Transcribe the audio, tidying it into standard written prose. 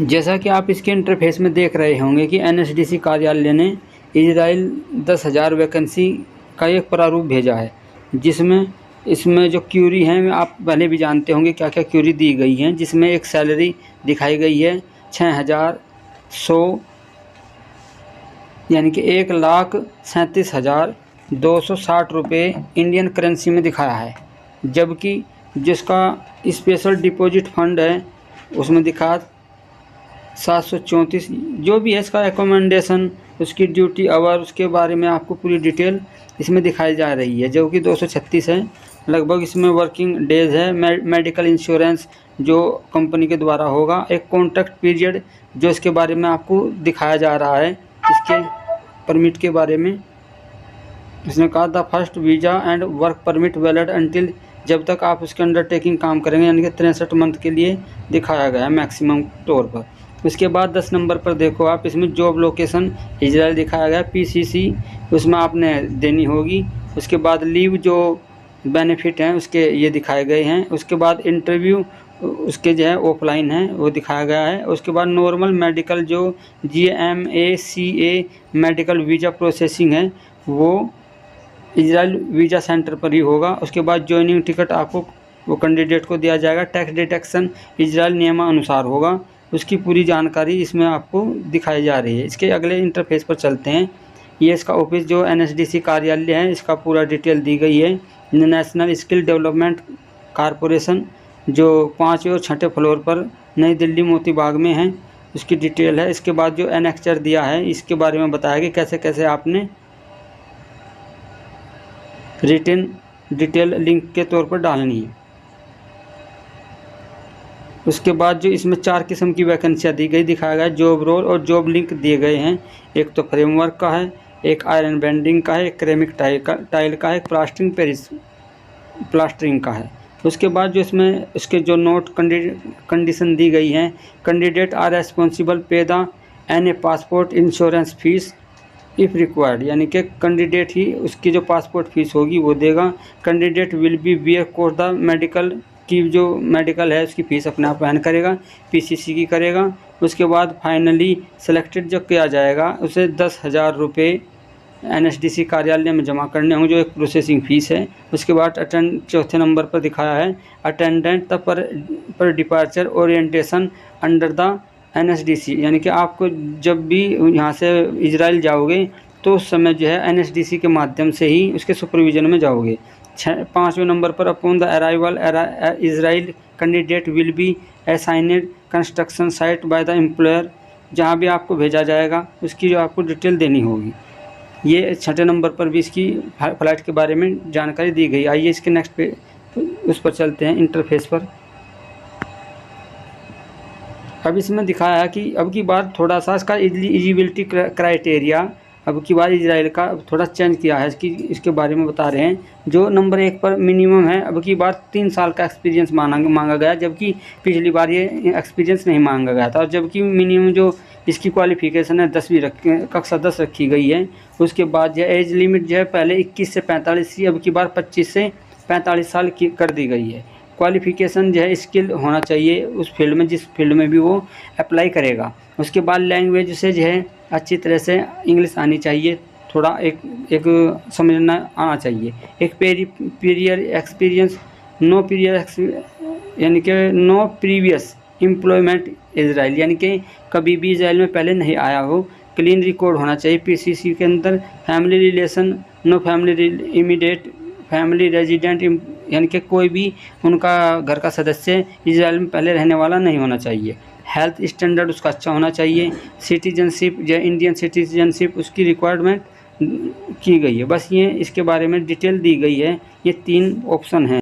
जैसा कि आप इसके इंटरफेस में देख रहे होंगे कि एनएसडीसी कार्यालय ने इजराइल 10,000 वैकेंसी का एक प्रारूप भेजा है, जिसमें इसमें जो क्यूरी हैं आप पहले भी जानते होंगे क्या क्या क्यूरी दी गई हैं, जिसमें एक सैलरी दिखाई गई है 6,100 यानी कि 1,37,260 रुपये इंडियन करेंसी में दिखाया है। जबकि जिसका स्पेशल डिपॉजिट फंड है उसमें दिखा 734। जो भी है इसका एकोमोडेशन, उसकी ड्यूटी आवर, उसके बारे में आपको पूरी डिटेल इसमें दिखाई जा रही है, जो कि 236 है लगभग। इसमें वर्किंग डेज है, मेडिकल इंश्योरेंस जो कंपनी के द्वारा होगा, एक कॉन्ट्रैक्ट पीरियड जो इसके बारे में आपको दिखाया जा रहा है। इसके परमिट के बारे में इसने कहा the first visa and work permit valid until, जब तक आप उसके अंडरटेकिंग काम करेंगे, यानी कि 63 मंथ के लिए दिखाया गया है मैक्सिमम तौर पर। उसके बाद 10 नंबर पर देखो आप, इसमें जॉब लोकेशन इजराइल दिखाया गया, पीसीसी उसमें आपने देनी होगी। उसके बाद लीव जो बेनिफिट हैं उसके ये दिखाए गए हैं। उसके बाद इंटरव्यू उसके जो है ऑफलाइन है वो दिखाया गया है। उसके बाद नॉर्मल मेडिकल जो GMACA मेडिकल वीज़ा प्रोसेसिंग है वो इजराइल वीज़ा सेंटर पर ही होगा। उसके बाद ज्वाइनिंग टिकट आपको वो कैंडिडेट को दिया जाएगा। टैक्स डिडक्शन इजराइल नियमानुसार होगा, उसकी पूरी जानकारी इसमें आपको दिखाई जा रही है। इसके अगले इंटरफेस पर चलते हैं। ये इसका ऑफिस जो NSDC कार्यालय है इसका पूरा डिटेल दी गई है। नेशनल स्किल डेवलपमेंट कॉरपोरेशन जो 5वें और 6ठे फ्लोर पर नई दिल्ली मोती बाग में है, उसकी डिटेल है। इसके बाद जो एनेक्चर दिया है इसके बारे में बताया कि कैसे कैसे आपने रिटन डिटेल लिंक के तौर पर डालनी है। उसके बाद जो इसमें 4 किस्म की वैकेंसियाँ दी गई दिखाया गया, जॉब रोल और जॉब लिंक दिए गए हैं। एक तो फ्रेमवर्क का है, एक आयरन बेंडिंग का है, एक क्रेमिक टाइल का है, एक प्लास्टरिंग का है। उसके बाद जो इसमें इसके जो नोट कंडीशन दी गई हैं, candidate are responsible pay the N A passport insurance fees if required, यानी कि कैंडिडेट ही उसकी जो पासपोर्ट फीस होगी वो देगा। Candidate will be bear course the medical की जो मेडिकल है उसकी फ़ीस अपने आप वहन करेगा, पीसीसी की करेगा। उसके बाद फाइनली सेलेक्टेड जो किया जाएगा उसे 10,000 रुपये NSDC कार्यालय में जमा करने होंगे, जो एक प्रोसेसिंग फ़ीस है। उसके बाद चौथे नंबर पर दिखाया है अटेंडेंट द पर departure orientation under the NSDC, यानी कि आपको जब भी यहाँ से इजराइल जाओगे तो उस समय जो है NSDC के माध्यम से ही उसके सुपरविजन में जाओगे। 5वें नंबर पर upon the arrival Israel candidate will be assigned construction site by the employer, जहाँ भी आपको भेजा जाएगा उसकी जो आपको डिटेल देनी होगी। ये 6ठे नंबर पर भी इसकी फ्लाइट के बारे में जानकारी दी गई। आइए इसके नेक्स्ट पे उस पर चलते हैं, इंटरफेस पर। अब इसमें दिखाया है कि अब की बार थोड़ा सा इसका एलिजिबिलिटी क्राइटेरिया अब की बार इजराइल का थोड़ा चेंज किया है। इसके बारे में बता रहे हैं। जो नंबर 1 पर मिनिमम है, अब की बार 3 साल का एक्सपीरियंस मांगा गया, जबकि पिछली बार ये एक्सपीरियंस नहीं मांगा गया था। और जबकि मिनिमम जो इसकी क्वालिफ़िकेशन है 10वीं कक्षा 10 रखी गई है। उसके बाद जो एज लिमिट जो है पहले 21 से 45 थी, अब की बार 25 से 45 साल की कर दी गई है। क्वालिफ़िकेशन जो है स्किल होना चाहिए उस फील्ड में जिस फील्ड में भी वो अप्लाई करेगा। उसके बाद लैंग्वेज से जो है अच्छी तरह से इंग्लिश आनी चाहिए, थोड़ा एक समझना आना चाहिए। एक पीरियर एक्सपीरियंस नो पीरियर यानी कि नो प्रीवियस एम्प्लॉयमेंट इजराइल, यानी कि कभी भी इजराइल में पहले नहीं आया हो। क्लीन रिकॉर्ड होना चाहिए पीसीसी के अंदर। Family relation no family immediate family resident, यानी कि कोई भी उनका घर का सदस्य इजराइल में पहले रहने वाला नहीं होना चाहिए। हेल्थ स्टैंडर्ड उसका अच्छा होना चाहिए। सिटीजनशिप जो इंडियन सिटीजनशिप उसकी रिक्वायरमेंट की गई है। बस ये इसके बारे में डिटेल दी गई है। ये 3 ऑप्शन हैं।